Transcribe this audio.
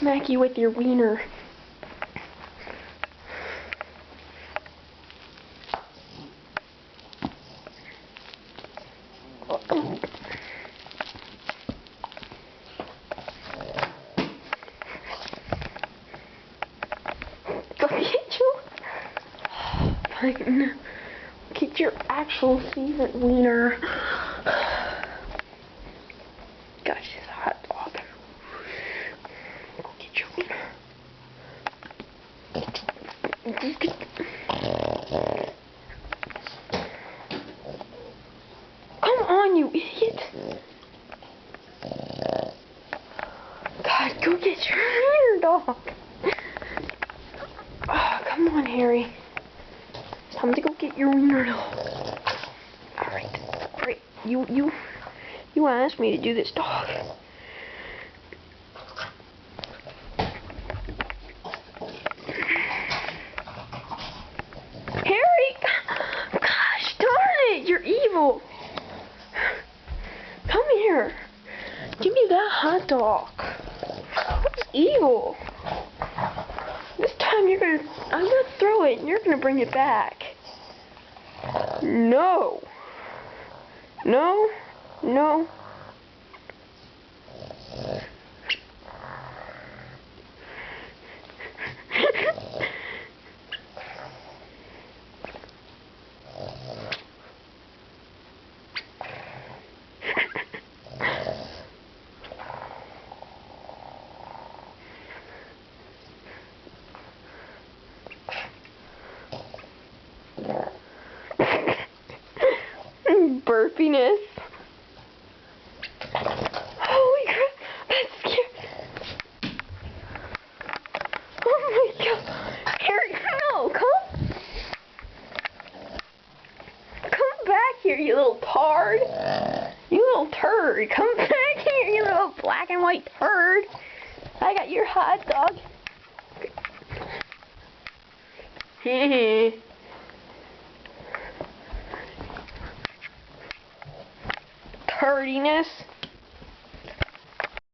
smack you with your wiener. Go get your actual seasoned wiener. Gosh, it's a hot dog. Go get your wiener. Come on, you idiot. God, go get your wiener, dog. Oh, come on, Harry. It's time to go get your wiener, dog. Alright. Alright. You asked me to do this, dog. Harry! Gosh darn it! You're evil! Come here. Give me that hot dog. What's evil? This time I'm gonna throw it and you're gonna bring it back. No. No. No. Burpiness. Holy crap, that's scary. Oh my god. Harry, no, come back here, you little tard. You little turd. Come back here, you little black and white turd. I got your hot dog. Turdiness.